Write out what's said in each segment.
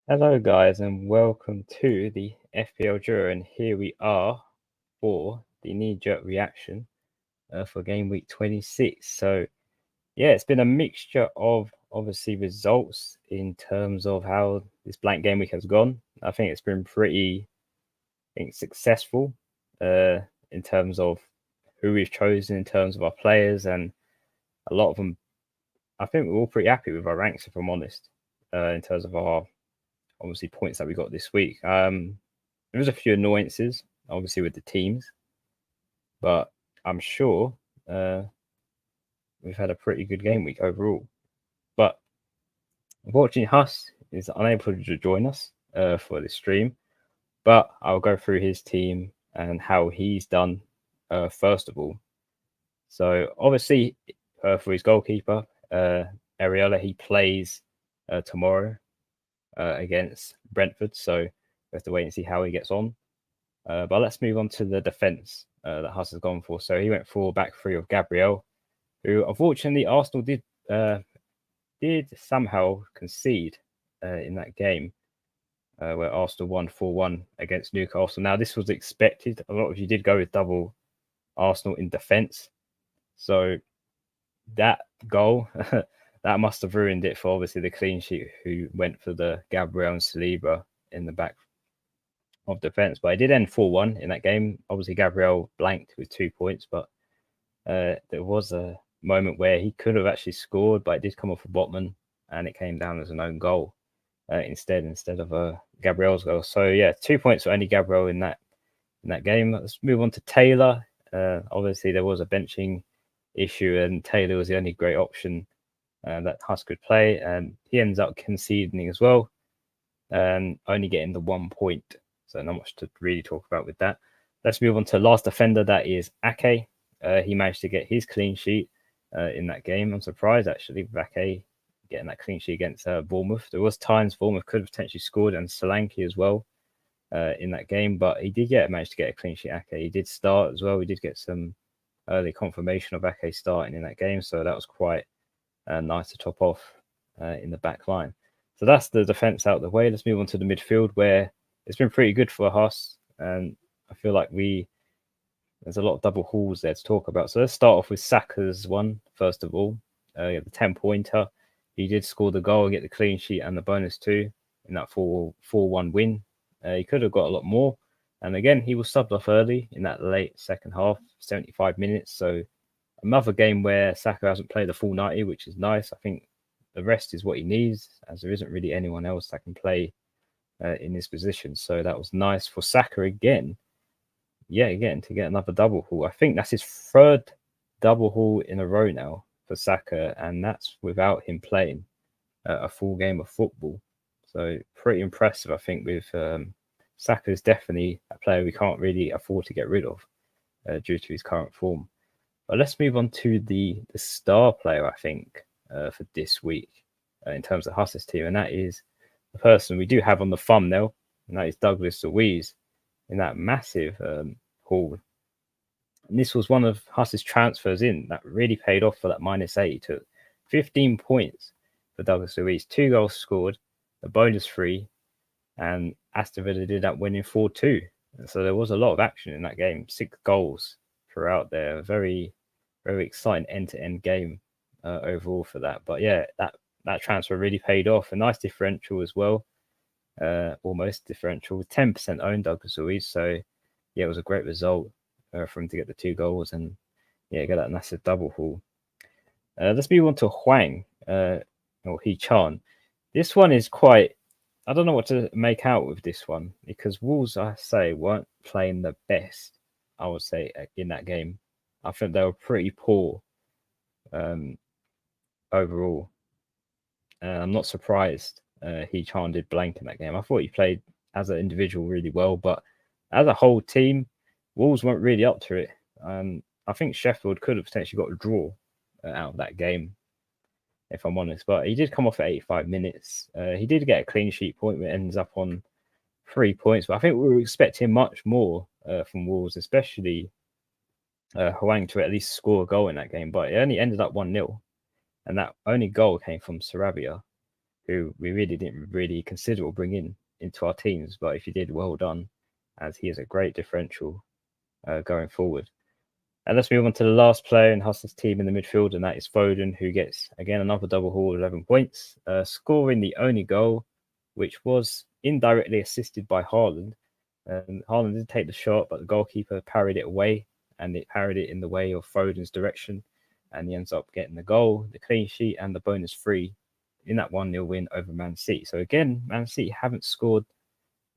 Hello, guys, and welcome to the FPL Duo. And here we are for the knee-jerk reaction for game week 26. So, yeah, it's been a mixture of obviously results in terms of how this blank game week has gone. I think it's been pretty, successful in terms of who we've chosen in terms of our players, and a lot of them. I think we're all pretty happy with our ranks, if I'm honest, in terms of our obviously points that we got this week. There was a few annoyances, obviously, with the teams, but I'm sure we've had a pretty good game week overall. But unfortunately, Huss is unable to join us for this stream, but I'll go through his team and how he's done first of all. So obviously, for his goalkeeper, Ariola, he plays tomorrow against Brentford, so we have to wait and see how he gets on. But let's move on to the defence that Huss has gone for. So he went for back three of Gabriel, who unfortunately Arsenal did somehow concede in that game where Arsenal won 4-1 against Newcastle. Now, this was expected. A lot of you did go with double Arsenal in defence. So that goal, that must have ruined it for obviously the clean sheet who went for the Gabriel and Saliba in the back of defence. But it did end 4-1 in that game. Obviously, Gabriel blanked with 2 points, but there was a moment where he could have actually scored, but it did come off a Botman, and it came down as an own goal instead of Gabriel's goal. So yeah, 2 points for only Gabriel in that game. Let's move on to Taylor. Obviously, there was a benching issue, and Taylor was the only great option that Huss could play, and he ends up conceding as well, and only getting the 1 point. So not much to really talk about with that. Let's move on to last defender. That is Ake. He managed to get his clean sheet in that game. I'm surprised actually with Ake getting that clean sheet against Bournemouth. There was times Bournemouth could have potentially scored, and Solanke as well in that game, but he did manage to get a clean sheet. Ake, he did start as well. We did get some early confirmation of Ake starting in that game, so that was quite nice to top off in the back line. So that's the defence out of the way. Let's move on to the midfield, where it's been pretty good for Huss, and I feel like there's a lot of double hauls there to talk about. So let's start off with Saka's one, first of all. The 10-pointer. He did score the goal and get the clean sheet and the bonus too in that 4-1 win. He could have got a lot more. And again, he was subbed off early in that late second half, 75 minutes. So another game where Saka hasn't played the full 90, which is nice. I think the rest is what he needs, as there isn't really anyone else that can play in this position. So that was nice for Saka again. Yeah, again, to get another double haul. I think that's his third double haul in a row now for Saka, and that's without him playing a full game of football. So pretty impressive, I think, with Saka is definitely a player we can't really afford to get rid of due to his current form. But let's move on to the star player, I think, for this week in terms of Huss's team, and that is the person we do have on the thumbnail, and that is Douglas Luiz in that massive haul. And this was one of Huss's transfers in that really paid off for that -8. He took 15 points for Douglas Luiz, 2 goals scored, a bonus 3, and Aston Villa did that winning 4-2. And so there was a lot of action in that game, 6 goals throughout there. Very, very exciting end-to-end game overall for that. But yeah, that transfer really paid off. A nice differential as well. Almost differential with 10% owned Douglas Luiz. So yeah, it was a great result for him to get the 2 goals and get that massive double haul. Let's move on to Huang or He-Chan. This one is quite, I don't know what to make out with this one, because Wolves, I say, weren't playing the best, I would say, in that game. I think they were pretty poor overall. I'm not surprised He-Chan did blank in that game. I thought he played as an individual really well, but as a whole team, Wolves weren't really up to it. I think Sheffield could have potentially got a draw out of that game, if I'm honest. But he did come off at 85 minutes. He did get a clean sheet point, which ends up on 3 points. But I think we were expecting much more from Wolves, especially Huang to at least score a goal in that game. But it only ended up 1-0. and that only goal came from Sarabia, who we really didn't consider or bring into our teams. But if you did, well done, as he is a great differential going forward. And let's move on to the last player in Hustlers' team in the midfield, and that is Foden, who gets, again, another double haul, 11 points, scoring the only goal, which was indirectly assisted by Haaland. Haaland did take the shot, but the goalkeeper parried it away, and it parried it in the way of Foden's direction, and he ends up getting the goal, the clean sheet, and the bonus free in that 1-0 win over Man City. So again, Man City haven't scored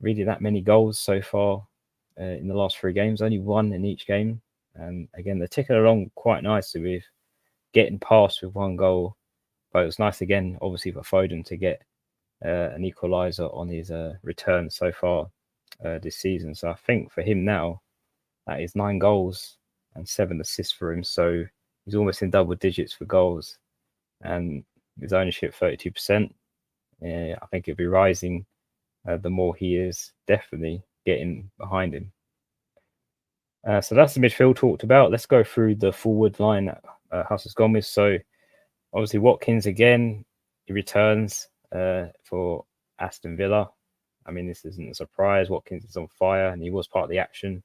really that many goals so far in the last 3 games, only 1 in each game. And again, they're ticking along quite nicely with getting past with 1 goal. But it was nice again, obviously, for Foden to get an equaliser on his return so far this season. So I think for him now, that is 9 goals and 7 assists for him. So he's almost in double digits for goals. And his ownership, 32%. I think he'll be rising the more he is definitely getting behind him. So that's the midfield talked about. Let's go through the forward line that House has gone with. So obviously Watkins again, he returns for Aston Villa. I mean, this isn't a surprise. Watkins is on fire, and he was part of the action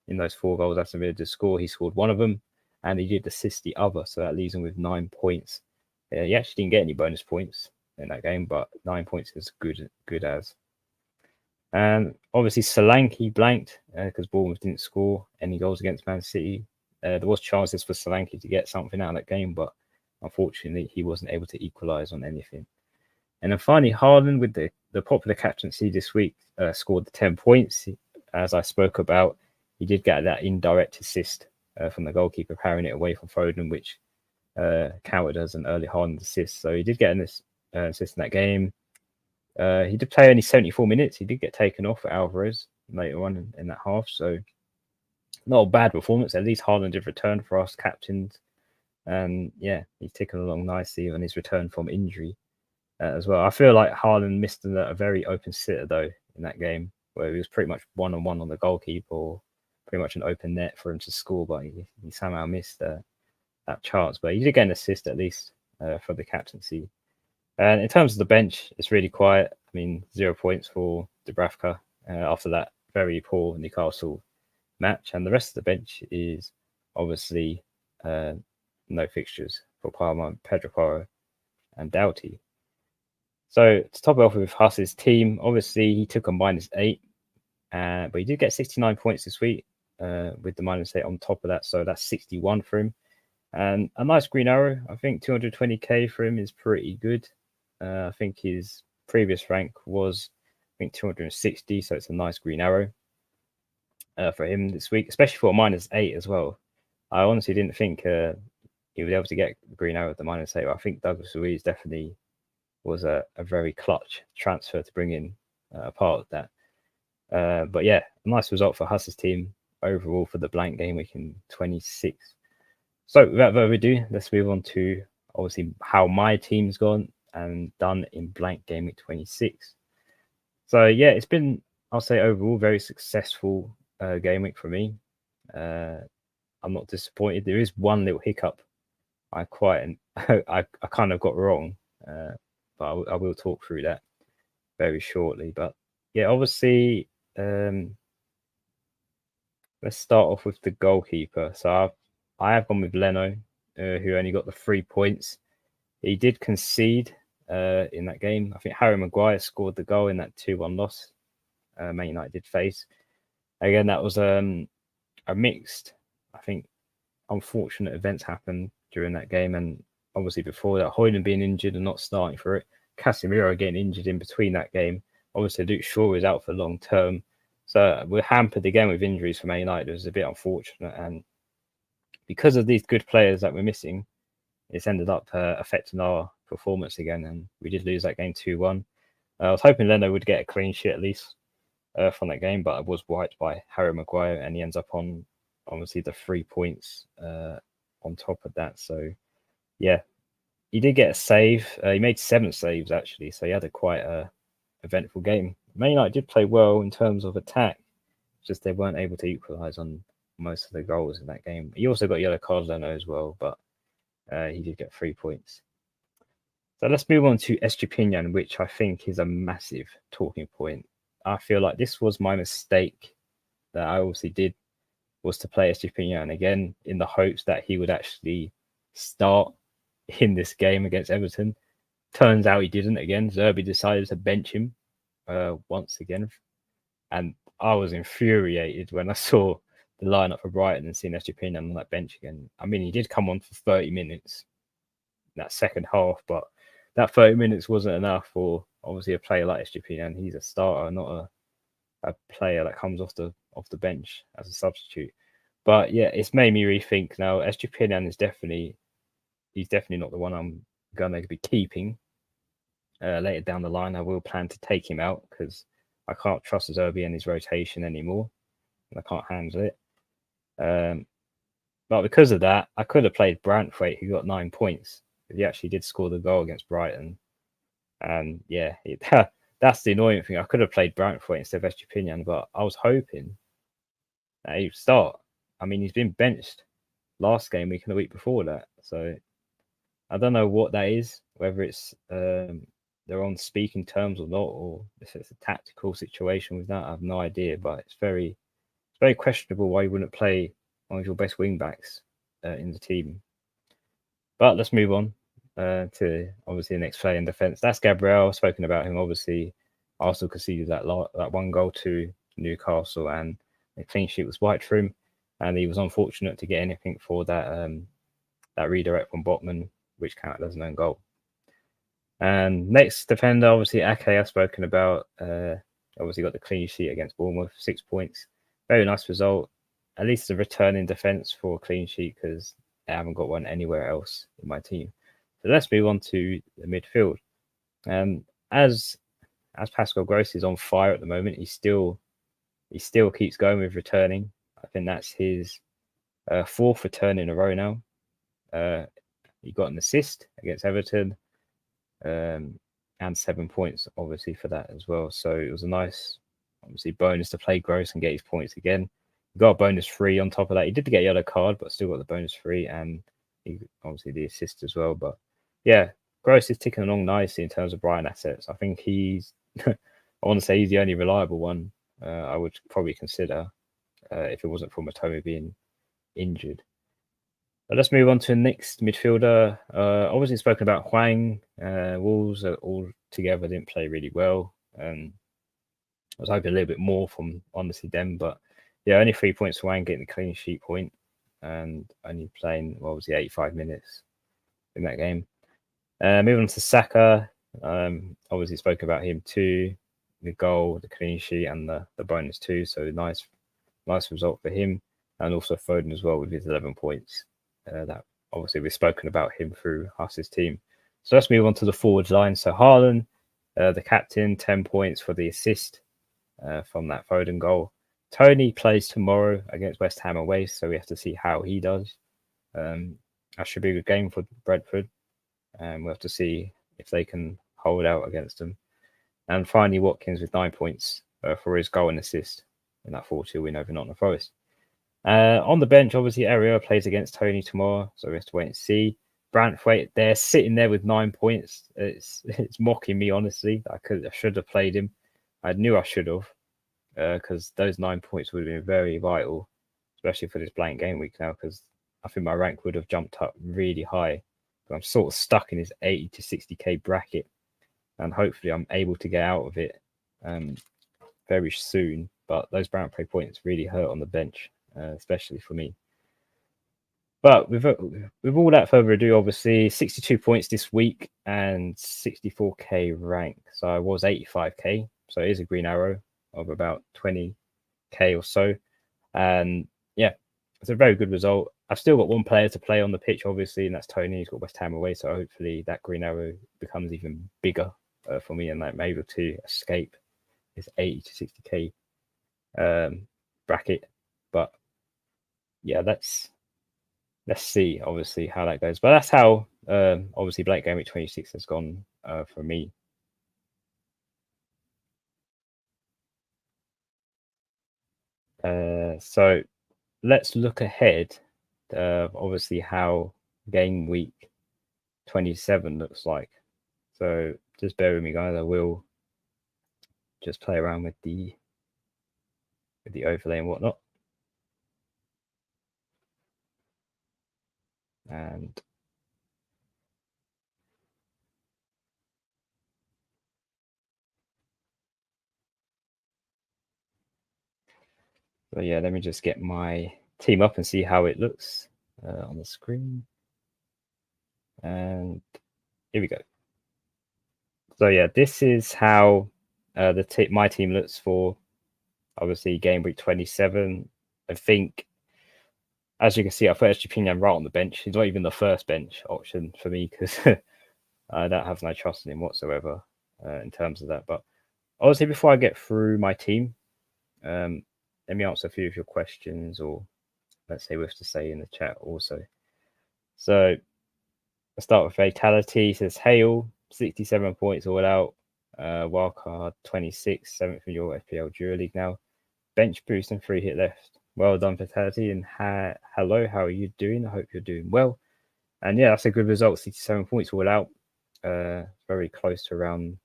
in those 4 goals Aston Villa did score. He scored 1 of them, and he did assist the other. So that leaves him with 9 points. He actually didn't get any bonus points in that game, but 9 points is good as. And obviously Solanke blanked because Bournemouth didn't score any goals against Man City. There was chances for Solanke to get something out of that game, but unfortunately he wasn't able to equalise on anything. And then finally, Haaland, with the popular captaincy this week, scored the 10 points. As I spoke about, he did get that indirect assist from the goalkeeper, parrying it away from Foden, which counted as an early Haaland assist. So he did get an assist in that game. He did play only 74 minutes. He did get taken off for Alvarez later on in that half. So not a bad performance. At least Haaland did return for us captains. And yeah, he's ticking along nicely on his return from injury as well. I feel like Haaland missed a very open sitter, though, in that game, where he was pretty much one-on-one on the goalkeeper, or pretty much an open net for him to score, but he somehow missed that chance. But he did get an assist, at least, for the captaincy. And in terms of the bench, it's really quiet. I mean, 0 points for Dubravka after that very poor Newcastle match. And the rest of the bench is obviously no fixtures for Palmer, Pedro Porro, and Doughty. So to top it off with Huss's team, obviously he took a -8, but he did get 69 points this week with the -8 on top of that. So that's 61 for him. And a nice green arrow. I think 220k for him is pretty good. I think his previous rank was, 260. So it's a nice green arrow for him this week, especially for a -8 as well. I honestly didn't think he would be able to get the green arrow at the -8. But I think Douglas Luiz definitely was a very clutch transfer to bring in a part of that. But yeah, a nice result for Huss's team overall for the blank game week in 26. So without further ado, let's move on to obviously how my team's gone and done in blank game week 26. So yeah, it's been, I'll say overall, very successful game week for me. I'm not disappointed. There is one little hiccup I kind of got wrong, but I will talk through that very shortly. But yeah, obviously, let's start off with the goalkeeper. So I have gone with Leno, who only got the 3 points. He did concede in that game. I think Harry Maguire scored the goal in that 2-1 loss Man United did face. Again, that was a mixed, I think, unfortunate events happened during that game. And obviously before that, Højlund being injured and not starting for it, Casemiro getting injured in between that game. Obviously, Luke Shaw is out for long term. So we're hampered again with injuries for Man United. It was a bit unfortunate. And because of these good players that we're missing, it's ended up affecting our performance again. And we did lose that game 2-1. I was hoping Leno would get a clean sheet at least from that game, but I was wiped by Harry Maguire, and he ends up on obviously the 3 points on top of that. So yeah, he did get a save. He made 7 saves actually, so he had a quite eventful game. Man United did play well in terms of attack, just they weren't able to equalise on most of the goals in that game. He also got yellow card Leno as well, but he did get 3 points So let's move on to Estupinian, which I think is a massive talking point. I feel like this was my mistake that I obviously did, was to play Estupinian again in the hopes that he would actually start in this game against Everton. Turns out he didn't again. Zerbi decided to bench him once again. And I was infuriated when I saw the lineup for Brighton and seeing Estupinian on that bench again. I mean, he did come on for 30 minutes in that second half, but that 30 minutes wasn't enough for obviously a player like Estupinian. He's a starter, not a player that comes off the bench as a substitute. But yeah, it's made me rethink now. Estupinian is definitely not the one I'm gonna be keeping. Later down the line, I will plan to take him out because I can't trust Zerbi and his rotation anymore, and I can't handle it. But because of that, I could have played Branthwaite, who got 9 points. He actually did score the goal against Brighton. And yeah, that's the annoying thing. I could have played Branthwaite instead of Estupinian, but I was hoping that he'd start. I mean, he's been benched last game week and the week before that. So I don't know what that is, whether it's they're on speaking terms or not, or if it's a tactical situation with that. I have no idea, but it's very questionable why you wouldn't play one of your best wing backs in the team. But let's move on to obviously the next player in defence. That's Gabriel. I've spoken about him. Obviously, Arsenal conceded that one goal to Newcastle, and the clean sheet was white for him, and he was unfortunate to get anything for that that redirect from Botman, which counted as an own goal. And next defender, obviously Ake, I've spoken about. Obviously got the clean sheet against Bournemouth, 6 points. Very nice result. At least a return in defence for a clean sheet because I haven't got one anywhere else in my team. So let's move on to the midfield. As Pascal Gross is on fire at the moment, he still keeps going with returning. I think that's his fourth return in a row now. He got an assist against Everton, and 7 points obviously for that as well. So it was a nice, obviously, bonus to play Gross and get his points again. He got a bonus 3 on top of that. He did get a yellow card, but still got the bonus 3, and he obviously the assist as well. But yeah, Gross is ticking along nicely in terms of Brighton assets. I think he's, I want to say he's the only reliable one I would probably consider if it wasn't for Matoma being injured. But let's move on to the next midfielder. Obviously spoken about Hwang. Wolves all together didn't play really well. I was hoping a little bit more from honestly them, but yeah, only 3 points for Hwang getting the clean sheet point and only playing obviously 85 minutes in that game. Moving on to Saka. Obviously spoke about him too. The goal, the clean sheet, and the bonus 2. So nice result for him, and also Foden as well with his 11 points. That obviously we've spoken about him through Huss's team. So let's move on to the forwards line. So Haaland, the captain, 10 points for the assist from that Foden goal. Tony plays tomorrow against West Ham away, so we have to see how he does. That should be a good game for Brentford. We'll have to see if they can hold out against them. And finally, Watkins with 9 points for his goal and assist in that 4-2 win over Nottingham Forest. On the bench, obviously, Areola plays against Tony tomorrow, so we have to wait and see. Branthwaite, they're sitting there with 9 points. It's mocking me, honestly. I should have played him. I knew I should have, because those 9 points would have been very vital, especially for this blank game week now, because I think my rank would have jumped up really high. But I'm sort of stuck in this 80 to 60k bracket, and hopefully I'm able to get out of it very soon. But those Branthwaite points really hurt on the bench, especially for me. But with all that further ado, obviously 62 points this week and 64k rank. So I was 85k. So it is a green arrow of about 20k or so. And yeah, it's a very good result. I've still got one player to play on the pitch, obviously, and that's Tony. He's got West Ham away. So hopefully that green arrow becomes even bigger for me, and I'm able to escape this 80 to 60k bracket. But yeah, let's see, obviously, how that goes. But that's how, obviously, Blank Gameweek 26 has gone for me. So let's look ahead, obviously, how Game Week 27 looks like. So just bear with me, guys. I will just play around with the overlay and whatnot. And so yeah, let me just get my team up and see how it looks on the screen. And here we go. So yeah, this is how my team looks for obviously game week 27. I think, as you can see, I put Estupinian right on the bench. He's not even the first bench option for me because I don't have no trust in him whatsoever in terms of that. But obviously, before I get through my team, let me answer a few of your questions, or let's say we have to say in the chat also. So let's start with Fatality. It says Hale, 67 points all out. Wildcard 26, 7th in your FPL Duo League now. Bench boost and 3 hit left. Well done, Fatality. And hello, how are you doing? I hope you're doing well. And yeah, that's a good result. 67 points all out. Very close to around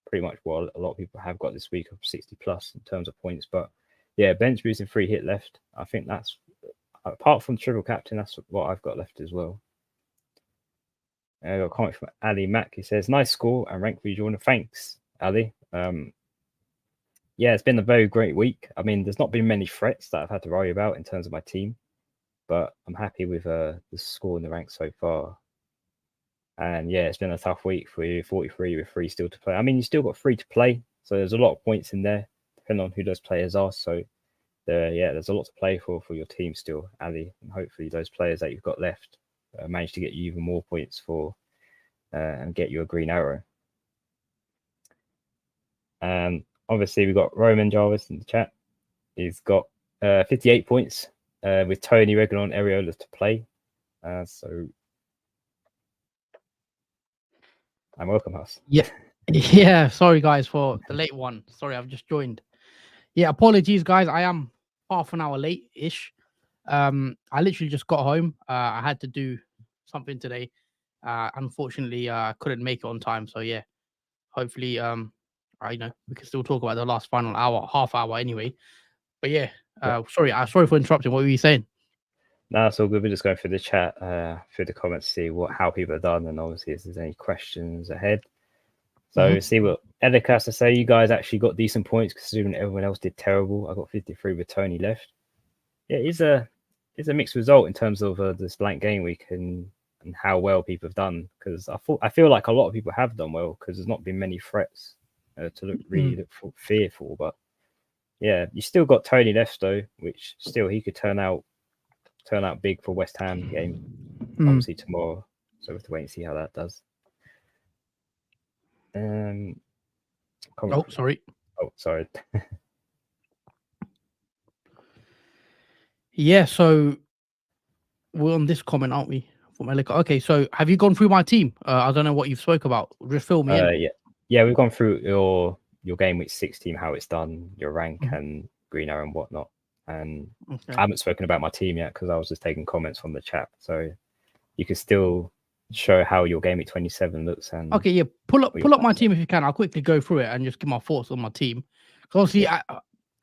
pretty much what a lot of people have got this week of 60 plus in terms of points. But yeah, bench boost and 3 hit left. I think that's, apart from triple captain, that's what I've got left as well. I got a comment from Ali Mack. He says, nice score and rank for you, Jordan. Thanks, Ali. Yeah, it's been a very great week. I mean, there's not been many threats that I've had to worry about in terms of my team, but I'm happy with the score in the ranks so far. And yeah, it's been a tough week for you. 43 with 3 still to play. I mean, you still got 3 to play, so there's a lot of points in there, depending on who those players are. So there's a lot to play for your team still, Ali. And hopefully those players that you've got left manage to get you even more points for and get you a green arrow. Obviously, we've got Roman Jarvis in the chat. He's got 58 points with Tony, Reguilon, and Areola to play. So I'm welcome, House. Yeah. Sorry, guys, for the late one. Sorry, I've just joined. Yeah, apologies, guys. I am half an hour late-ish. I literally just got home. I had to do something today. Unfortunately, I couldn't make it on time. So yeah, hopefully, we can still talk about the last final hour, half hour anyway. But yeah, sorry for interrupting. What were you saying? No, it's all good. We're just going through the chat, through the comments, see how people have done, and obviously if there's any questions ahead. So see what Edic has to say. You guys actually got decent points considering everyone else did terrible. I got 53 with Tony left. Yeah, it's a mixed result in terms of this blank game week and how well people have done. Because I feel like a lot of people have done well because there's not been many threats to look fearful. But yeah, you still got Tony left though, which still he could turn out big for West Ham game obviously tomorrow. So we have to wait and see how that does. Sorry. Oh, sorry. Yeah, so we're on this comment, aren't we? From Elika. Okay, so have you gone through my team? I don't know what you've spoke about. Just fill me in. Yeah, we've gone through your game week 6 team, how it's done, your rank and green arrow and whatnot. And I haven't spoken about my team yet because I was just taking comments from the chat. So you can still show how your game week 27 looks. And okay, yeah, pull up my team if you can. I'll quickly go through it and just give my thoughts on my team. Because obviously,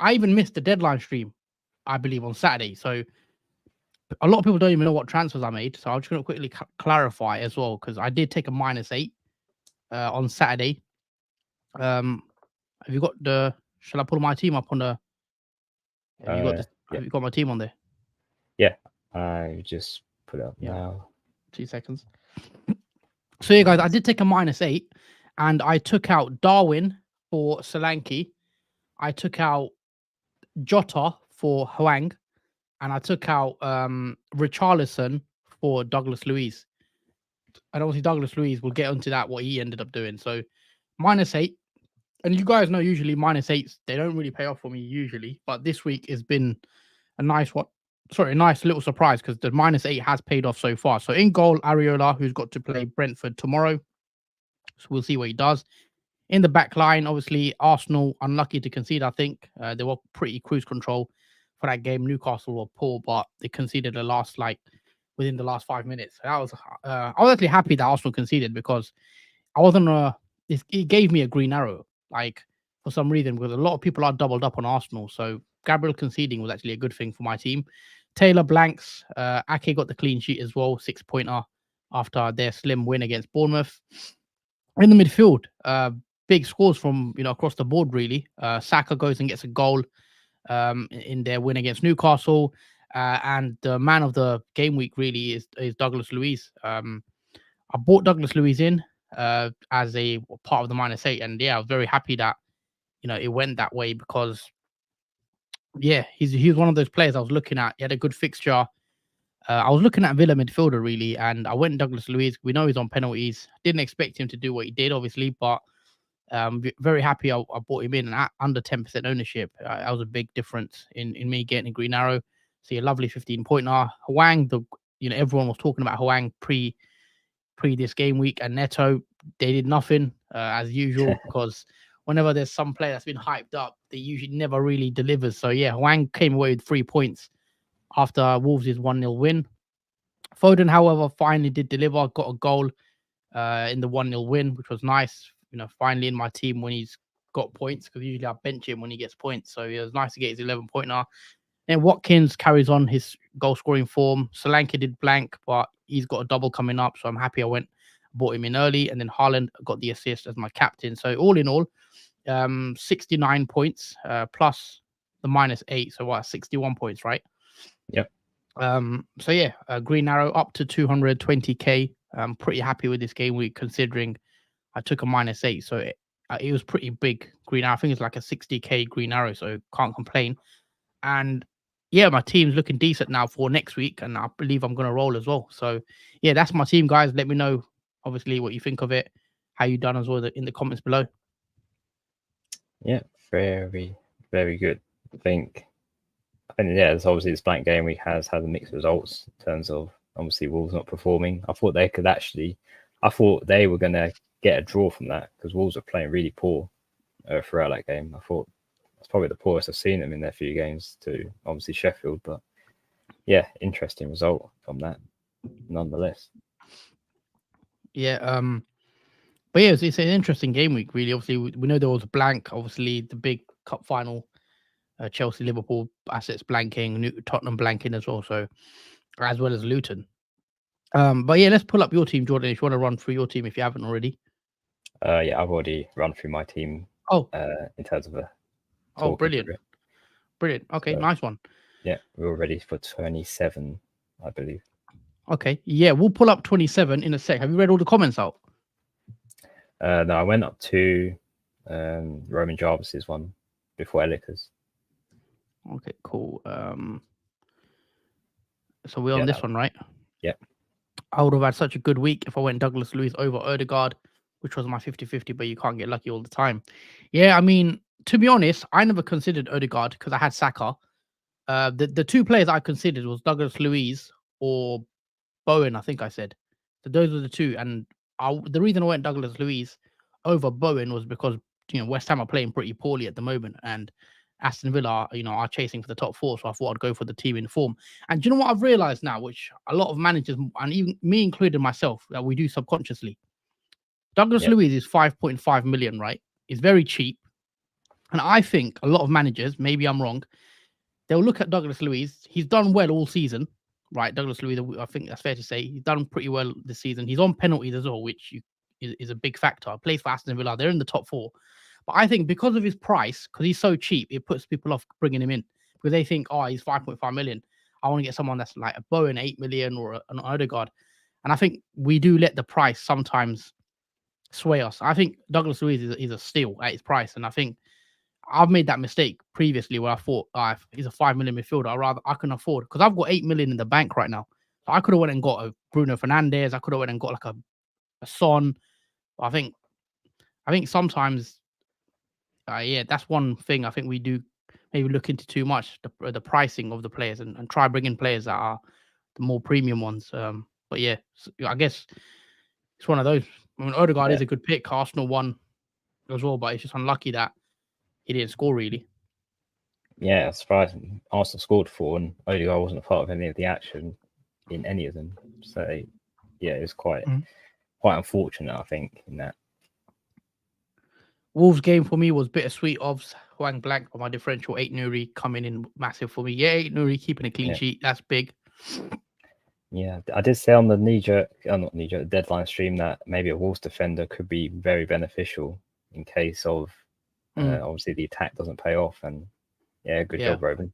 I even missed the deadline stream, I believe, on Saturday. So a lot of people don't even know what transfers I made. So I'm just going to quickly clarify as well because I did take a -8 on Saturday. Have you got the? Shall I pull my team up on the? Have you got this? Have you got my team on there? Yeah, I just put it up now. 2 seconds. So yeah, guys, I did take a -8, and I took out Darwin for Solanke. I took out Jota for Hwang, and I took out Richarlison for Douglas Luiz. And obviously Douglas Luiz, we'll get onto that, what he ended up doing. So -8. And you guys know usually -8s, they don't really pay off for me usually. But this week has been a nice one. Sorry, a nice little surprise because the -8 has paid off so far. So in goal, Areola, who's got to play Brentford tomorrow. So we'll see what he does. In the back line, obviously, Arsenal unlucky to concede, I think. They were pretty cruise control for that game. Newcastle were poor, but they conceded within the last 5 minutes. So I was actually happy that Arsenal conceded because I wasn't it gave me a green arrow, like for some reason, because a lot of people are doubled up on Arsenal. So Gabriel conceding was actually a good thing for my team. Taylor blanks. Ake got the clean sheet as well, 6-pointer after their slim win against Bournemouth. In the midfield, big scores from across the board really. Saka goes and gets a goal in their win against Newcastle, and the man of the game week really is Douglas Luiz. I bought Douglas Luiz in as a part of the -8, and yeah, I was very happy that it went that way because yeah, he's one of those players I was looking at. He had a good fixture. I was looking at Villa midfielder really, and I went Douglas Luiz. We know he's on penalties. Didn't expect him to do what he did, obviously, but very happy I bought him in and at under 10% ownership. That was a big difference in me getting a green arrow. See a lovely 15-pointer. Hwang, everyone was talking about Hwang pre this game week, and Neto, they did nothing as usual because whenever there's some player that's been hyped up, they usually never really delivers. So yeah, Hwang came away with 3 points after Wolves' 1-0 win. Foden, however, finally did deliver, got a goal in the 1-0 win, which was nice. Finally in my team when he's got points, because usually I bench him when he gets points. So it was nice to get his 11-pointer. Then Watkins carries on his goal scoring form. Solanke did blank, but he's got a double coming up. So I'm happy I bought him in early. And then Haaland got the assist as my captain. So all in all, 69 points plus the -8. So what, 61 points, right? Yep. So yeah, green arrow up to 220k. I'm pretty happy with this game week considering I took a -8. So it was pretty big green arrow. I think it's like a 60k green arrow. So can't complain. And yeah, my team's looking decent now for next week, and I believe I'm going to roll as well. So yeah, that's my team, guys. Let me know, obviously, what you think of it, how you done as well in the comments below. Yeah, very, very good. I think yeah, it's obviously this blank game week has had a mixed results in terms of obviously Wolves not performing. I thought they were going to get a draw from that because Wolves were playing really poor throughout that game. I thought it's probably the poorest I've seen them in their few games to obviously Sheffield, but yeah, interesting result from that nonetheless. Yeah, but yeah, it's an interesting game week, really. Obviously, we know there was a blank. Obviously, the big cup final, Chelsea, Liverpool assets blanking, Tottenham blanking as well. So, as well as Luton. But yeah, let's pull up your team, Jordan. If you want to run through your team, if you haven't already. Yeah, I've already run through my team. Oh, in terms of brilliant. Okay, so, nice one. Yeah, we're ready for 27, I believe. Okay, yeah, we'll pull up 27 in a sec. Have you read all the comments out? No, I went up to Roman Jarvis's one before Elika's. Okay, cool. So we're on this one, right? Yeah. I would have had such a good week if I went Douglas Luiz over Odegaard, which was my 50-50, but you can't get lucky all the time. Yeah, I mean, to be honest, I never considered Odegaard because I had Saka. The two players I considered was Douglas Luiz or Bowen, I think I said. So those were the two. And the reason I went Douglas Luiz over Bowen was because, West Ham are playing pretty poorly at the moment. And Aston Villa, are chasing for the top 4. So I thought I'd go for the team in form. And do you know what I've realized now, which a lot of managers, and even me included myself, that we do subconsciously. Douglas Luiz is 5.5 million, right? It's very cheap. And I think a lot of managers, maybe I'm wrong, they'll look at Douglas Luiz. He's done well all season, right? Douglas Luiz, I think that's fair to say. He's done pretty well this season. He's on penalties as well, which is a big factor. Plays for Aston Villa. They're in the top 4. But I think because of his price, because he's so cheap, it puts people off bringing him in because they think, oh, he's 5.5 million. I want to get someone that's like a Bowen 8 million or an Odegaard. And I think we do let the price sometimes sway us. I think Douglas Luiz is a steal at his price. And I think I've made that mistake previously where I thought he's a 5 million midfielder. I can afford because I've got 8 million in the bank right now. So I could have went and got a Bruno Fernandes. I could have went and got like a Son. I think sometimes, yeah, that's one thing I think we do maybe look into too much, the pricing of the players and try bringing players that are the more premium ones. But yeah, I guess it's one of those. I mean, Odegaard is a good pick. Arsenal won as well, but it's just unlucky that he didn't score really. Yeah, surprising. Arsenal scored 4 and Odegaard wasn't a part of any of the action in any of them. So yeah, it was quite unfortunate, I think, in that Wolves game for me was bittersweet. Of Huang blank, but my differential 8 Nuri coming in massive for me. Yeah, 8 Nuri keeping a clean sheet. That's big. Yeah, I did say on the not Kneejerk, deadline stream that maybe a Wolves defender could be very beneficial in case of obviously the attack doesn't pay off. And yeah, good job, Robin.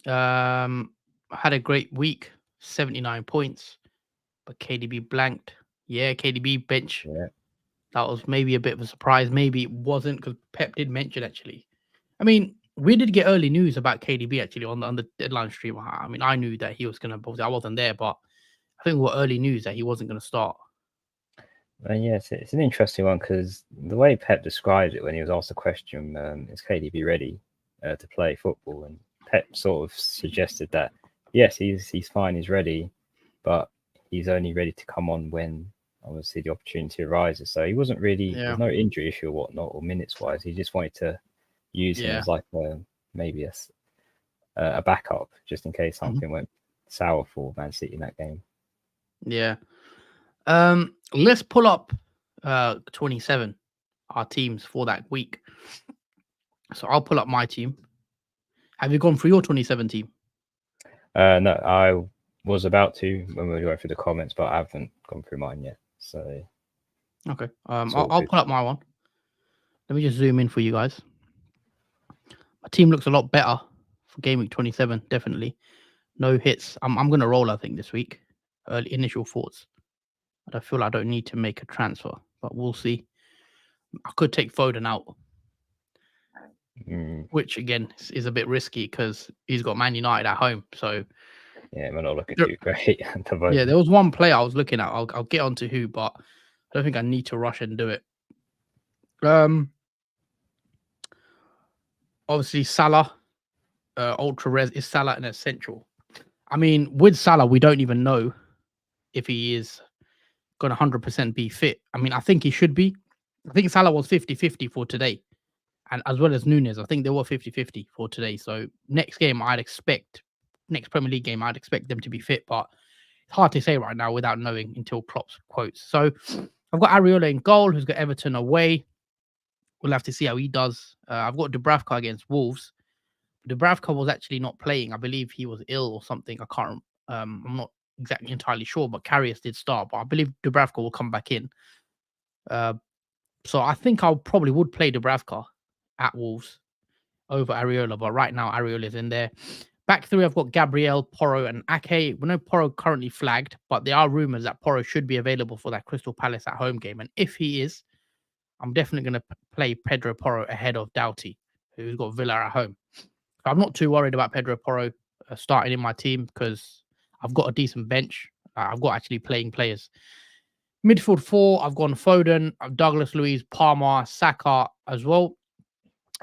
Had a great week, 79 points, but KDB blanked. Yeah, KDB bench. Yeah. That was maybe a bit of a surprise. Maybe it wasn't, because Pep did mention actually. I mean, we did get early news about KDB actually on the deadline stream. I mean, I knew that he was going to, I wasn't there, but I think we got early news that he wasn't going to start. And yes, it's an interesting one because the way Pep described it when he was asked the question, is KDB ready to play football? And Pep sort of suggested that, yes, he's fine, he's ready, but he's only ready to come on when obviously the opportunity arises. So he wasn't really, there's no injury issue or whatnot, or minutes wise. He just wanted to use him as like maybe a backup just in case something went sour for Man City in that game. Yeah. Let's pull up 27, our teams for that week. So I'll pull up my team. Have you gone through your 27 team? No, I was about to when we were going through the comments, but I haven't gone through mine yet. So okay, I'll pull up my one. Let me just zoom in for you guys. My team looks a lot better for game week 27, definitely. No hits. I'm gonna roll, I think, this week. Early initial thoughts. I feel I don't need to make a transfer, but we'll see. I could take Foden out, which again is a bit risky because he's got Man United at home. So yeah, we're not looking too great. Yeah, there was one player I was looking at. I'll get onto who, but I don't think I need to rush and do it. Obviously Salah, ultra res is Salah an essential? I mean, with Salah, we don't even know if he is going to 100% be fit. I mean, I think he should be. I think Salah was 50-50 for today, and as well as Nunes, I think they were 50-50 for today. So next Premier League game, I'd expect them to be fit, but it's hard to say right now without knowing until Klopp's quotes. So I've got Areola in goal, who's got Everton away. We'll have to see how he does. I've got Dubravka against Wolves. Dubravka was actually not playing. I believe he was ill or something. I can't. I'm not exactly entirely sure, but Karius did start. But I believe Dubravka will come back in. So I think I probably would play Dubravka at Wolves over Areola. But right now, Areola is in there. Back three, I've got Gabriel, Porro, and Ake. We know Porro currently flagged, but there are rumors that Porro should be available for that Crystal Palace at home game. And if he is, I'm definitely going to play Pedro Porro ahead of Doughty, who's got Villa at home. So I'm not too worried about Pedro Porro starting in my team because I've got a decent bench. I've got actually playing players. Midfield four, I've gone Foden, Douglas Luiz, Palmer, Saka as well.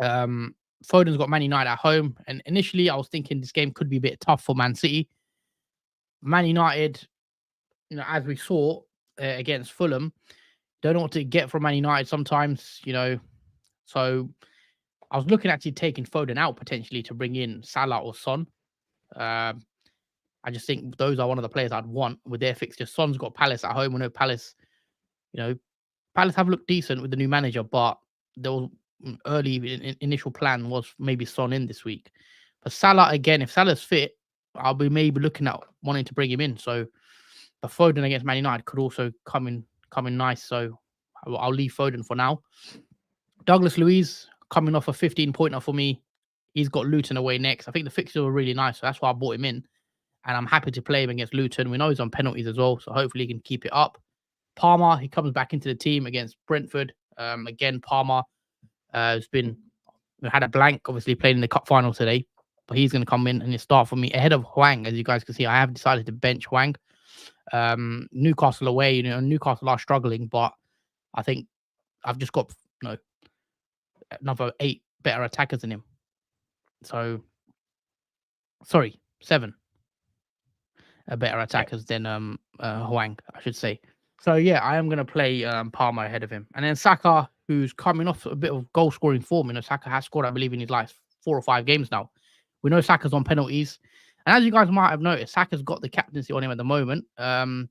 Foden's got Man United at home, and initially I was thinking this game could be a bit tough for Man City. Man United, as we saw against Fulham, don't know what to get from Man United sometimes, So I was looking at taking Foden out potentially to bring in Salah or Son. I just think those are one of the players I'd want with their fixture. Son's got Palace at home. We know Palace, Palace have looked decent with the new manager, but there was early initial plan was maybe Son in this week. But Salah, again, if Salah's fit, I'll be maybe looking at wanting to bring him in. So the Foden against Man United could also come in nice. So I'll leave Foden for now. Douglas Luiz coming off a 15-pointer for me. He's got Luton away next. I think the fixtures were really nice, so that's why I brought him in. And I'm happy to play him against Luton. We know he's on penalties as well, so hopefully he can keep it up. Palmer, he comes back into the team against Brentford. Again, Palmer has had a blank, obviously played in the cup final today, but he's going to come in and start for me ahead of Hwang. As you guys can see, I have decided to bench Hwang. Newcastle away, Newcastle are struggling, but I think I've just got another 8 better attackers than him. So, sorry, 7 better attackers than Hwang, I should say. So yeah, I am going to play Palmer ahead of him, and then Saka, who's coming off a bit of goal scoring form. Saka has scored, I believe, in his last 4 or 5 games now. We know Saka's on penalties, and as you guys might have noticed, Saka's got the captaincy on him at the moment. I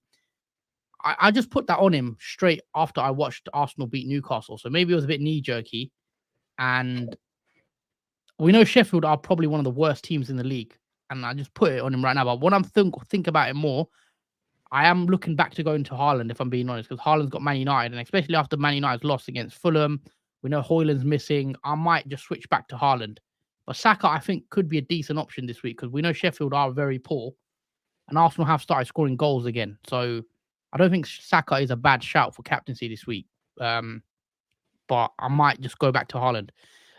I just put that on him straight after I watched Arsenal beat Newcastle. So maybe it was a bit knee-jerky. And we know Sheffield are probably one of the worst teams in the league. And I just put it on him right now. But when I'm think about it more, I am looking back to going to Haaland, if I'm being honest, because Haaland's got Man United. And especially after Man United's loss against Fulham, we know Højlund's missing. I might just switch back to Haaland. But Saka, I think, could be a decent option this week because we know Sheffield are very poor. And Arsenal have started scoring goals again. So I don't think Saka is a bad shout for captaincy this week. But I might just go back to Haaland.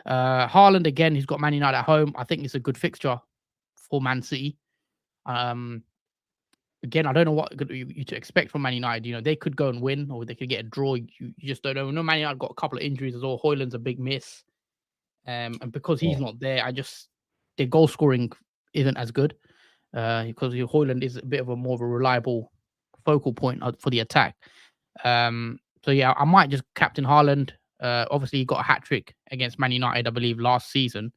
Haaland, again, he's got Man United at home. I think it's a good fixture for Man City. Again, I don't know what you to expect from Man United. You know, they could go and win or they could get a draw. You just don't know. No, Man United got a couple of injuries as well. Højlund's a big miss. And because he's not there, their goal scoring isn't as good. Because Højlund is a bit of a more of a reliable focal point for the attack. So yeah, I might just captain Haaland. Obviously, he got a hat trick against Man United, I believe, last season,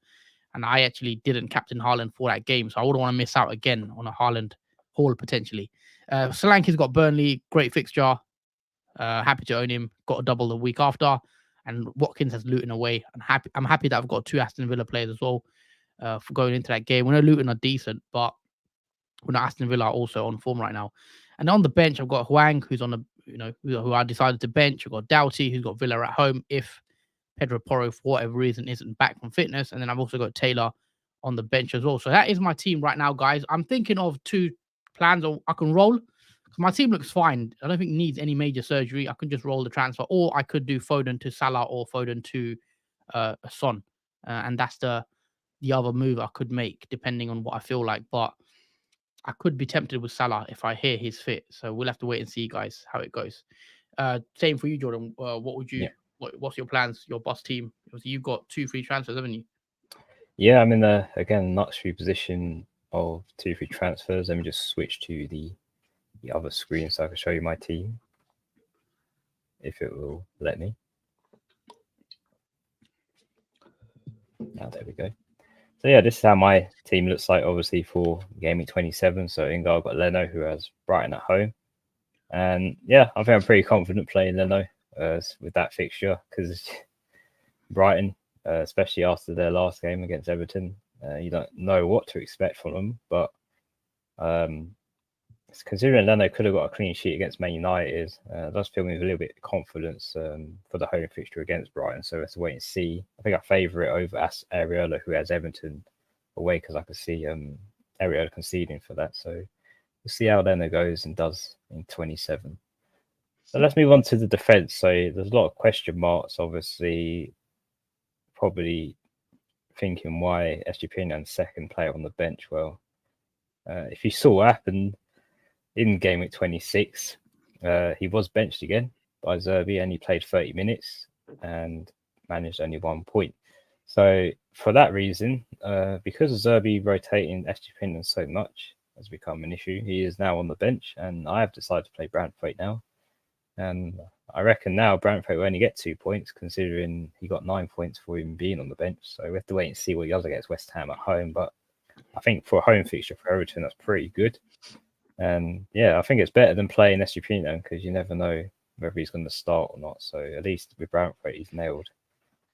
and I actually didn't captain Haaland for that game, so I wouldn't want to miss out again on a Haaland haul potentially. Solanke's got Burnley, great fixture. Happy to own him. Got a double the week after, and Watkins has Luton away. I'm happy that I've got 2 Aston Villa players as well for going into that game. We know Luton are decent, but we know Aston Villa are also on form right now. And on the bench, I've got Hwang, who's on the who I decided to bench. I've got Doughty, who's got Villa at home if Pedro Porro, for whatever reason, isn't back from fitness. And then I've also got Taylor on the bench as well. So that is my team right now, guys. I'm thinking of 2 plans I can roll. My team looks fine. I don't think it needs any major surgery. I could just roll the transfer, or I could do Foden to Salah or Foden to Son. And that's the other move I could make, depending on what I feel like. But I could be tempted with Salah if I hear he's fit. So we'll have to wait and see, guys, how it goes. Same for you, Jordan. What would you? Yeah. What's your plans? Your boss team? You've got 2 free transfers, haven't you? Yeah, I'm in the luxury position of 2 free transfers. Let me just switch to the other screen so I can show you my team, if it will let me. Now there we go. So yeah, this is how my team looks like, obviously, for Game Week 27. So in goal, I've got Leno, who has Brighton at home. And yeah, I think I'm pretty confident playing Leno with that fixture, because Brighton, especially after their last game against Everton, you don't know what to expect from them. But considering Leno could have got a clean sheet against Man United, it does fill me with a little bit of confidence for the home fixture against Brighton. So let's wait and see. I think I favour it over Areola, who has Everton away, because I can see Areola conceding for that. So we'll see how Leno goes and does in 27. So let's move on to the defence. So there's a lot of question marks, obviously, probably thinking why Estupiñán's second player on the bench. Well, if you saw what happened in Game Week 26, he was benched again by Zerbi, and he played 30 minutes and managed only 1 point. So for that reason, because of Zerbi rotating Estupiñán so much has become an issue, he is now on the bench, and I have decided to play Branthwaite now. And I reckon now Branthwaite will only get 2 points, considering he got 9 points for him being on the bench. So we have to wait and see what he does against West Ham at home. But I think for a home fixture for Everton, that's pretty good. And yeah, I think it's better than playing Estupiñán, because you never know whether he's going to start or not. So at least with Branthwaite, he's nailed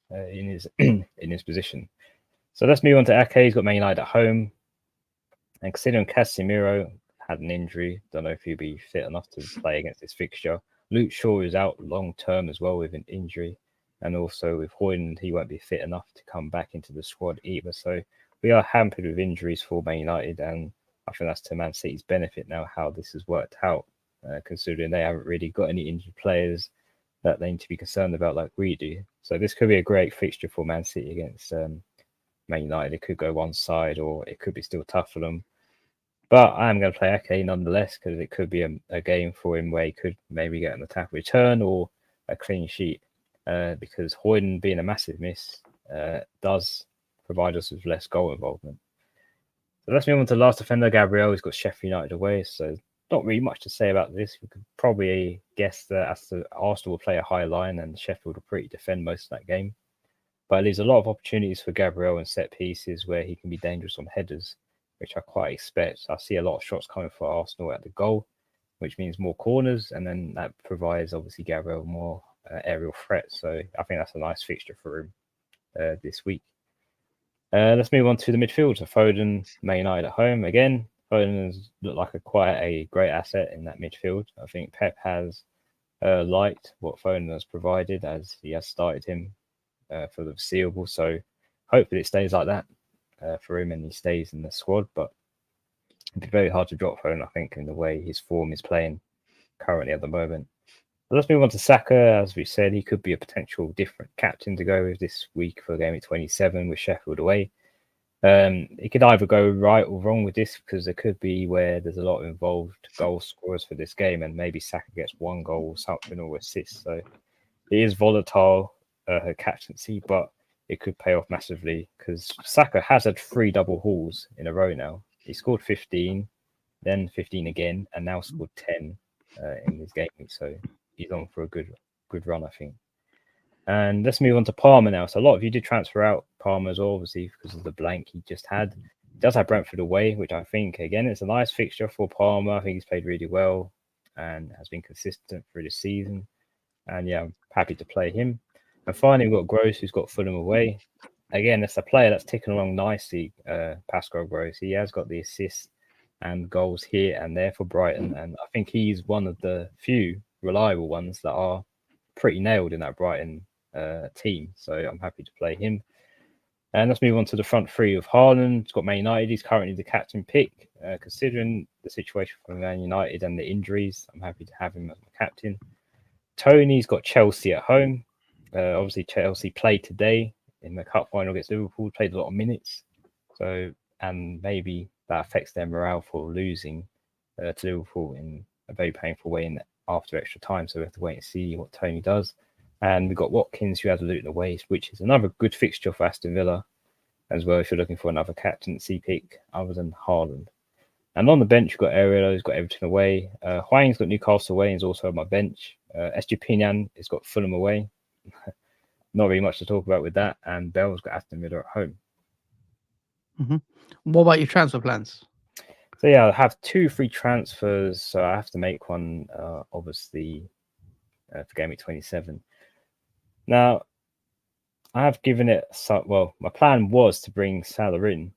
in his in his position. So let's move on to Ake. He's got Man United at home. And considering Casemiro had an injury, don't know if he'll be fit enough to play against this fixture. Luke Shaw is out long term as well with an injury. And also with Højlund, he won't be fit enough to come back into the squad either. So we are hampered with injuries for Man United, and I think that's to Man City's benefit now, how this has worked out, considering they haven't really got any injured players that they need to be concerned about like we do. So this could be a great fixture for Man City against Man United. It could go one side, or it could be still tough for them. But I am going to play Ake nonetheless, because it could be a game for him where he could maybe get an attack return or a clean sheet, because Højlund, being a massive miss, does provide us with less goal involvement. So let's move on to the last defender, Gabriel. He's got Sheffield United away, so not really much to say about this. We could probably guess that Arsenal will play a high line and Sheffield will pretty defend most of that game. But it leaves a lot of opportunities for Gabriel in set pieces where he can be dangerous on headers, which I quite expect. I see a lot of shots coming for Arsenal at the goal, which means more corners, and then that provides obviously Gabriel more aerial threat. So I think that's a nice fixture for him this week. Let's move on to the midfield. So Foden, Man United at home again. Foden has looked like quite a great asset in that midfield. I think Pep has liked what Foden has provided, as he has started him for the foreseeable. So hopefully it stays like that for him and he stays in the squad. But it'd be very hard to drop Foden, I think, in the way his form is playing currently at the moment. But let's move on to Saka. As we said, he could be a potential different captain to go with this week for game week 27 with Sheffield away. It could either go right or wrong with this, because there could be where there's a lot of involved goal scorers for this game, and maybe Saka gets one goal or something or assist. So it is volatile, her captaincy, but it could pay off massively, because Saka has had 3 double hauls in a row now. He scored 15, then 15 again, and now scored 10 in this game. So he's on for a good run, I think. And let's move on to Palmer now. So a lot of you did transfer out Palmer as well, obviously, because of the blank he just had. He does have Brentford away, which I think, again, it's a nice fixture for Palmer. I think he's played really well and has been consistent through the season. And yeah, I'm happy to play him. And finally, we've got Gross, who's got Fulham away. Again, it's a player that's ticking along nicely, Pascal Gross. He has got the assists and goals here and there for Brighton. And I think he's one of the few reliable ones that are pretty nailed in that Brighton team. So I'm happy to play him. And let's move on to the front three of Haaland. He's got Man United. He's currently the captain pick. Considering the situation for Man United and the injuries, I'm happy to have him as my captain. Tony's got Chelsea at home. Obviously, Chelsea played today in the cup final against Liverpool, played a lot of minutes. So, and maybe that affects their morale for losing to Liverpool in a very painful way after extra time. So we have to wait and see what Tony does. And we've got Watkins, who has a Luton away, which is another good fixture for Aston Villa as well, if you're looking for another captaincy pick other than Haaland. And on the bench, you've got Areola, who's got Everton away. Hwang's got Newcastle away and is also on my bench. Estupiñán has got Fulham away. Not really much to talk about with that. And Bell's got Aston Villa at home. Mm-hmm. What about your transfer plans? So yeah, I have 2 free transfers. So I have to make one, obviously, for game week 27. Now, I have given it well. My plan was to bring Salah in,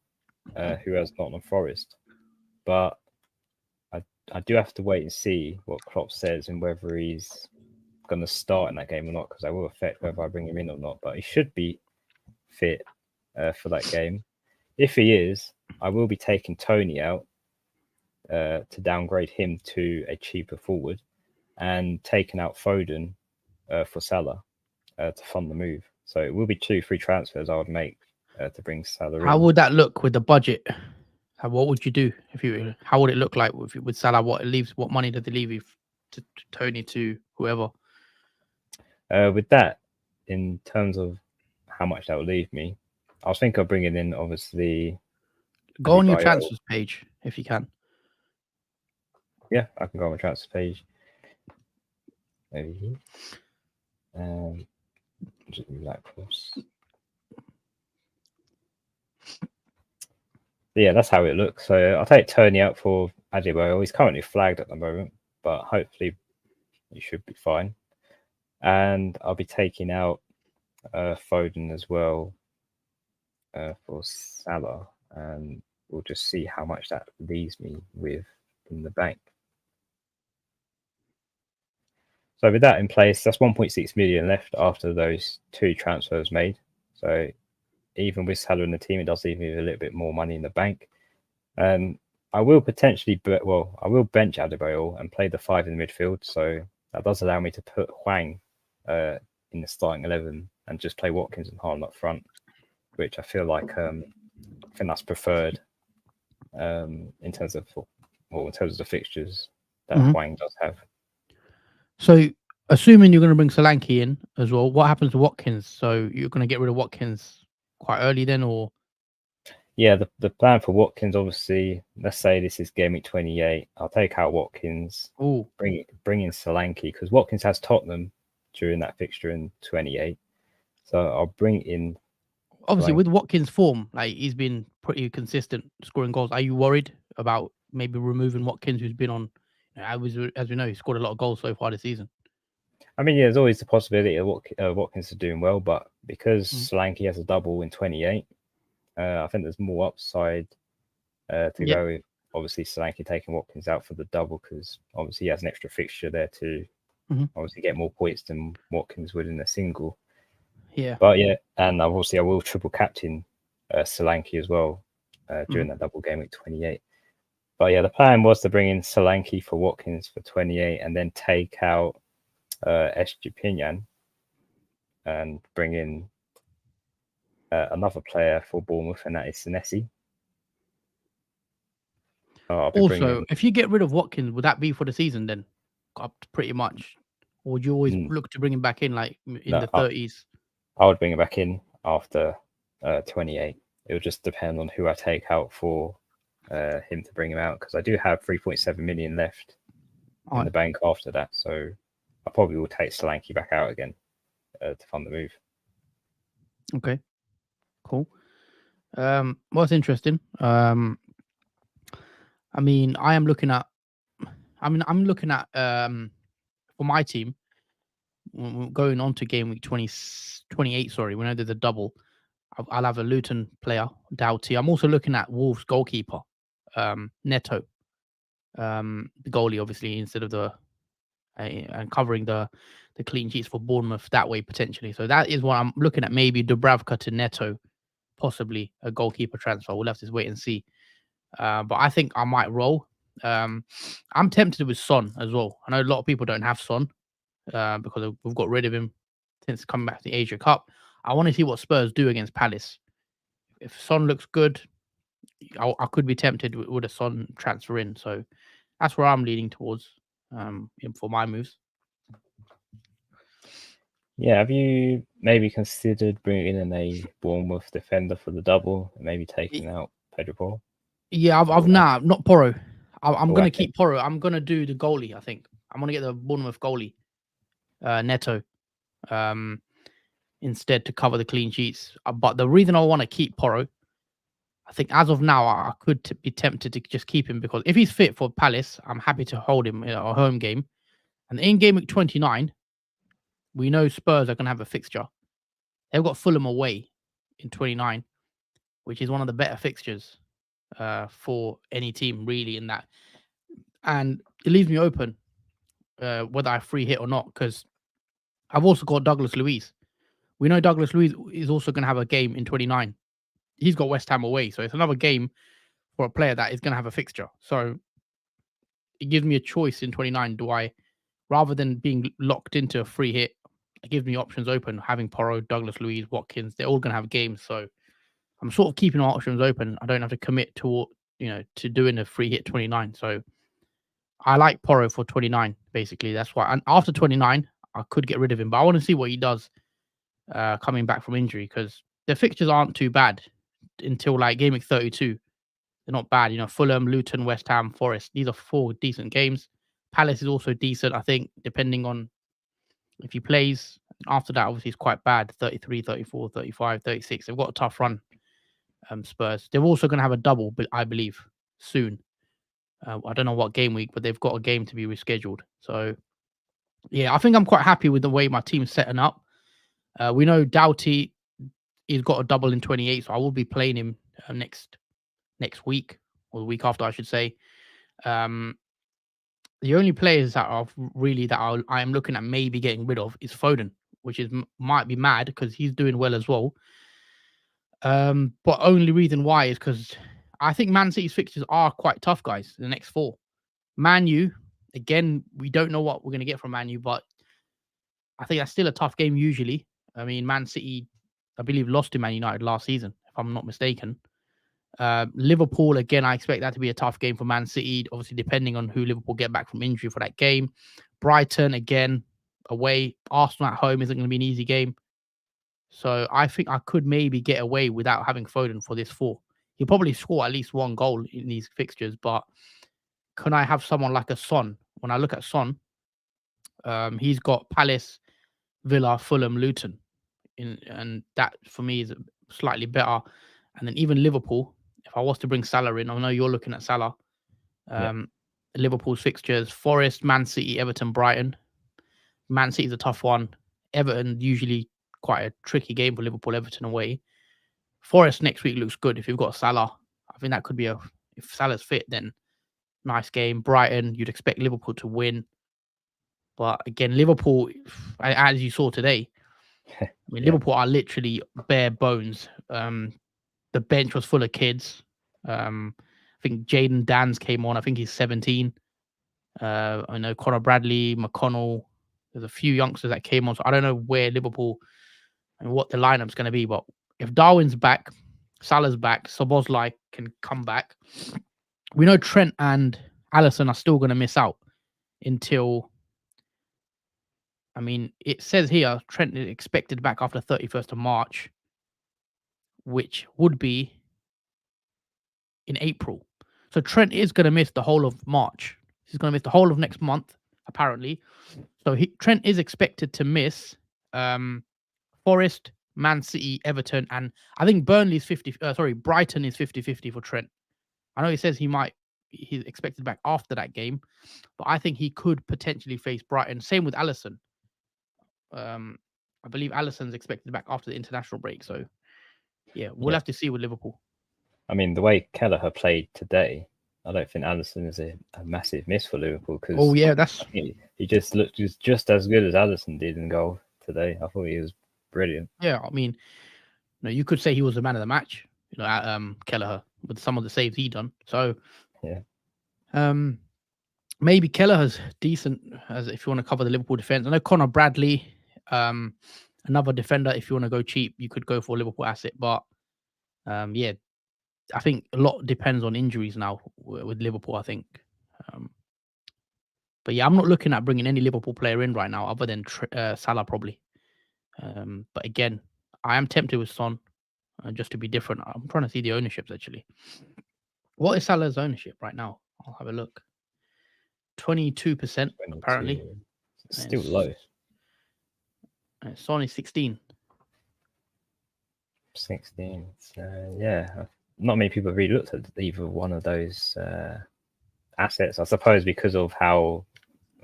who has Nottingham Forest, but I do have to wait and see what Klopp says and whether he's going to start in that game or not, because that will affect whether I bring him in or not. But he should be fit for that game. If he is, I will be taking Tony out to downgrade him to a cheaper forward, and taking out Foden for Salah to fund the move. So it will be 2 free transfers I would make to bring Salah in. How would that look with the budget? What would you do if you? How would it look like with Salah? What money did they leave to Tony, to whoever? With that, in terms of how much that would leave me, I was thinking of bringing in, obviously. Go on your transfers page if you can. Yeah, I can go on my transfer page. Over here. Just move that across. Yeah, that's how it looks. So I'll take Tony out for Adebayo. He's currently flagged at the moment, but hopefully he should be fine. And I'll be taking out Foden as well for Salah, and we'll just see how much that leaves me with in the bank. So with that in place, that's 1.6 million left after those 2 transfers made. So even with Salah in the team, it does leave me with a little bit more money in the bank. I will potentially, I will bench Adebayo and play the 5 in the midfield. So that does allow me to put Hwang in the starting 11 and just play Watkins and Haaland up front, which I feel like I think that's preferred in terms of the fixtures that Hwang does have. So, assuming you're going to bring Solanke in as well, what happens to Watkins? So you're going to get rid of Watkins quite early then, or? Yeah, the plan for Watkins, obviously, let's say this is game week 28. I'll take out Watkins, bring in Solanke, because Watkins has Tottenham during that fixture in 28. So I'll bring in. Obviously, with Watkins' form, like he's been pretty consistent scoring goals. Are you worried about maybe removing Watkins, who's been on As we know, he scored a lot of goals so far this season. I mean, yeah, there's always the possibility of Watkins are doing well, but because Mm. Solanke has a double in 28, I think there's more upside to Yeah. go with. Obviously, Solanke taking Watkins out for the double because obviously he has an extra fixture there to obviously get more points than Watkins would in a single. Yeah. But yeah, and obviously I will triple captain Solanke as well during that double game at 28. But yeah, the plan was to bring in Solanke for Watkins for 28 and then take out Estupinian and bring in another player for Bournemouth, and that is Senesi. I'll be bringing Also, in. if you get rid of Watkins, would that be for the season then? Up to pretty much. Or would you always Mm, look to bring him back in like in no, the 30s? I would bring it back in after 28. It will just depend on who I take out for him to bring him out because I do have 3.7 million left in the bank after that. So I probably will take Solanke back out again to fund the move. Okay, cool. What's interesting? I mean, I'm looking at for my team going on to game week 28. Sorry, when I did the double, I'll have a Luton player, Doughty. I'm also looking at Wolves goalkeeper, Neto, the goalie, obviously, instead of the and covering the clean sheets for Bournemouth that way potentially. So that is what I'm looking at. Maybe Dubravka to Neto, possibly a goalkeeper transfer. We'll have to wait and see. But I think I might roll. I'm tempted with Son as well. I know a lot of people don't have Son because we've got rid of him since coming back to the Asia Cup. I want to see what Spurs do against Palace. If Son looks good, I could be tempted with a Son transfer in. So that's where I'm leaning towards for my moves. Yeah, have you maybe considered bringing in a Bournemouth defender for the double and maybe taking out Pedro Paul? Yeah, I've Or, not Porro. I'm or gonna Ake? keep Porro. I'm gonna do the goalie. I think I'm gonna get the Bournemouth goalie, Neto, instead to cover the clean sheets. But the reason I want to keep Porro, I think as of now, I could be tempted to just keep him because if he's fit for Palace, I'm happy to hold him in a home game. And in game week 29, we know Spurs are gonna have a fixture. They've got Fulham away in 29, which is one of the better fixtures for any team really in that. And it leaves me open whether I free hit or not because I've also got Douglas Luiz. We know Douglas Luiz is also going to have a game in 29. He's got West Ham away, so it's another game for a player that is going to have a fixture. So it gives me a choice in 29. Do I, rather than being locked into a free hit, it gives me options open. Having Porro, Douglas Luiz, Watkins, they're all going to have games. So I'm sort of keeping my options open. I don't have to commit to doing a free hit 29. So I like Porro for 29. Basically, that's why. And after 29, I could get rid of him, but I want to see what he does coming back from injury because the fixtures aren't too bad until like game week 32. They're not bad. Fulham, Luton, West Ham, Forest. These are 4 decent games. Palace is also decent, I think, depending on if he plays. After that, obviously, it's quite bad. 33, 34, 35, 36. They've got a tough run, Spurs. They're also going to have a double, I believe, soon. I don't know what game week, but they've got a game to be rescheduled. So, yeah, I think I'm quite happy with the way my team's setting up. We know Doughty, he's got a double in 28, so I will be playing him next week or the week after, I should say. The only players that are really that I am looking at maybe getting rid of is Foden, which is might be mad because he's doing well as well. But only reason why is because I think Man City's fixtures are quite tough, guys. The next 4, Man U, again, we don't know what we're going to get from Man U, but I think that's still a tough game usually. I mean, Man City, I believe, lost to Man United last season, if I'm not mistaken. Liverpool, again, I expect that to be a tough game for Man City, obviously, depending on who Liverpool get back from injury for that game. Brighton, again, away. Arsenal at home isn't going to be an easy game. So I think I could maybe get away without having Foden for this 4. He'll probably score at least 1 goal in these fixtures, but can I have someone like a Son? When I look at Son, he's got Palace, Villa, Fulham, Luton, and that for me is slightly better. And then even Liverpool, if I was to bring Salah in, I know you're looking at Salah. Yeah. Liverpool's fixtures: Forest, Man City, Everton, Brighton. Man City is a tough one. Everton usually quite a tricky game for Liverpool. Everton away. Forest next week looks good if you've got Salah. I think that could be if Salah's fit, then nice game. Brighton, you'd expect Liverpool to win. But again, Liverpool, as you saw today, I mean, Liverpool are literally bare bones. The bench was full of kids. I think Jaden Dans came on. I think he's 17. I know Conor Bradley, McConnell. There's a few youngsters that came on. So I don't know where Liverpool and what the lineup's going to be. But if Darwin's back, Salah's back, Szoboszlai can come back. We know Trent and Alisson are still going to miss out until. I mean, it says here Trent is expected back after 31st of March, which would be in April. So Trent is going to miss the whole of March. He's going to miss the whole of next month, apparently. So Trent is expected to miss Forest, Man City, Everton, and I think Burnley's 50. Brighton is 50-50 for Trent. I know he says he's expected back after that game, but I think he could potentially face Brighton. Same with Alisson. I believe Alisson's expected back after the international break. So yeah, we'll have to see with Liverpool. I mean, the way Kelleher played today, I don't think Alisson is a massive miss for Liverpool because he just looked just as good as Alisson did in goal today. I thought he was brilliant. Yeah, I mean, you could say he was the man of the match. Kelleher with some of the saves he done. So yeah, maybe Kelleher's decent as if you want to cover the Liverpool defense. I know Conor Bradley, another defender. If you want to go cheap, you could go for a Liverpool asset, but I think a lot depends on injuries now with Liverpool, I think. But yeah, I'm not looking at bringing any Liverpool player in right now other than Salah probably. But again, I am tempted with Son just to be different. I'm trying to see the ownerships actually. What is Salah's ownership right now? I'll have a look. 22% apparently. It's still low. Son is 16. 16. So, not many people have really looked at either one of those assets, I suppose, because of how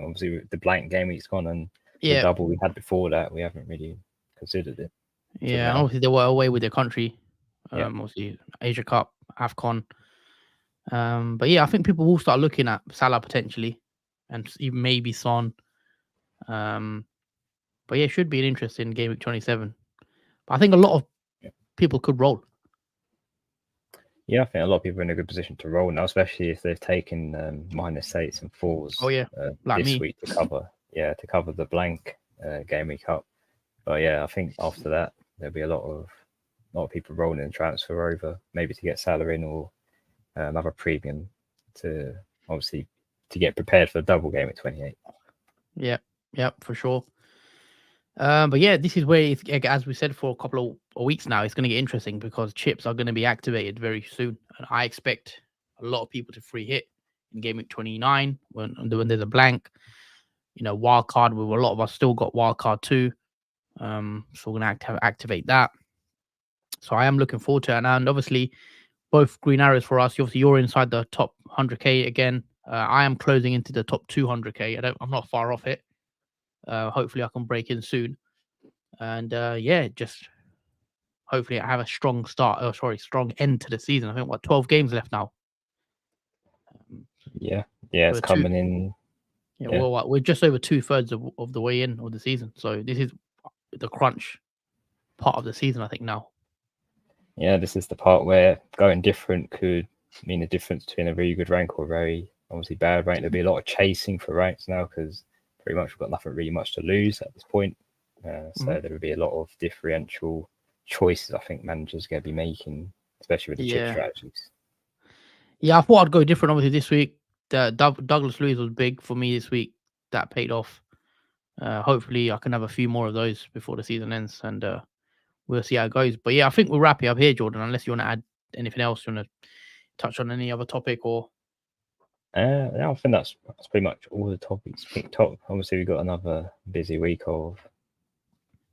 obviously the blank game week's gone and the double we had before that, we haven't really considered it. Yeah, and obviously they were away with their country. Obviously Asia Cup, AFCON. But yeah, I think people will start looking at Salah potentially and even maybe Son. But yeah, it should be an interesting game week 27. But I think a lot of people could roll. Yeah, I think a lot of people are in a good position to roll now, especially if they've taken -8s and 4s like this me. week to cover the blank game week up. But yeah, I think after that there'll be a lot of people rolling and transfer over, maybe to get Salah in or another premium to obviously to get prepared for the double game at 28. Yeah, for sure. But yeah, this is where, as we said for a couple of weeks now, it's going to get interesting because chips are going to be activated very soon, and I expect a lot of people to free hit in game week 29 when there's a blank. Wild card. With a lot of us still got wild card too, so we're going to activate that. So I am looking forward to it, and obviously both green arrows for us. Obviously, you're inside the top 100k again. I am closing into the top 200k. I'm not far off it. Hopefully I can break in soon. And just hopefully I have a strong strong end to the season. I think 12 games left now. It's coming in. Well, we're just over 2/3 of the way in of the season. So this is the crunch part of the season, I think now. Yeah, this is the part where going different could mean a difference between a very good rank or a very obviously bad rank. There'll be a lot of chasing for ranks now because pretty much we've got nothing really much to lose at this point. So there will be a lot of differential choices I think managers are going to be making, especially with the chip strategies. Yeah, I thought I'd go different obviously this week. Douglas Luiz was big for me this week. That paid off. Hopefully I can have a few more of those before the season ends, and we'll see how it goes. But yeah, I think we'll wrap it up here, Jordan, unless you want to add anything else. You want to touch on any other topic or... I think that's pretty much all the topics picked up. Obviously, we've got another busy week of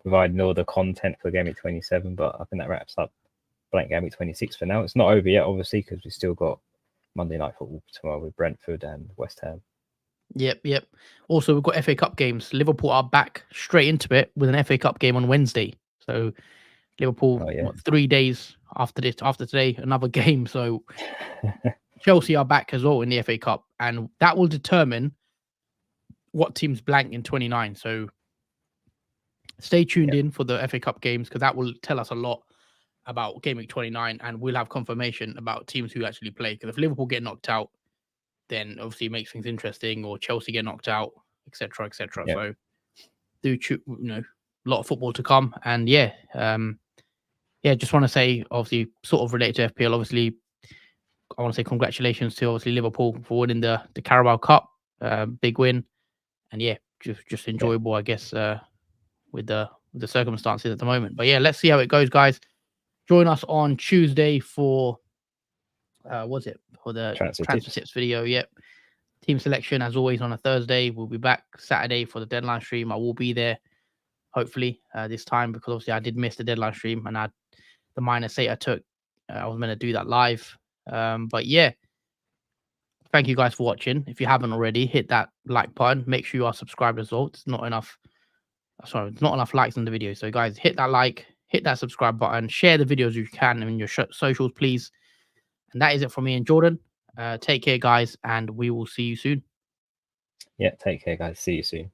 providing all the content for Game Week 27, but I think that wraps up Blank Game Week 26 for now. It's not over yet, obviously, because we've still got Monday Night Football tomorrow with Brentford and West Ham. Yep. Also, we've got FA Cup games. Liverpool are back straight into it with an FA Cup game on Wednesday. So Liverpool, 3 days after today, another game. So Chelsea are back as well in the FA Cup, and that will determine what teams blank in 29. So stay tuned in for the FA Cup games, because that will tell us a lot about Game Week 29, and we'll have confirmation about teams who actually play. Because if Liverpool get knocked out, then obviously it makes things interesting, or Chelsea get knocked out, etc., etc. So a lot of football to come, and just want to say, obviously, sort of related to FPL, obviously, I want to say congratulations to obviously Liverpool for winning the Carabao Cup, big win, and just enjoyable, I guess, with the circumstances at the moment. But let's see how it goes, guys. Join us on Tuesday for the transfer tips video. Yep. Team selection, as always, on a Thursday. We'll be back Saturday for the deadline stream. I will be there, hopefully, this time, because obviously I did miss the deadline stream, and the -8 I took, I was meant to do that live. But thank you guys for watching. If you haven't already, hit that like button. Make sure you are subscribed as well. It's not enough likes on the video. So guys, hit that like, hit that subscribe button, share the videos if you can in your socials, please. And that is it from me and Jordan. Take care, guys, and we will see you soon. Yeah, take care, guys. See you soon.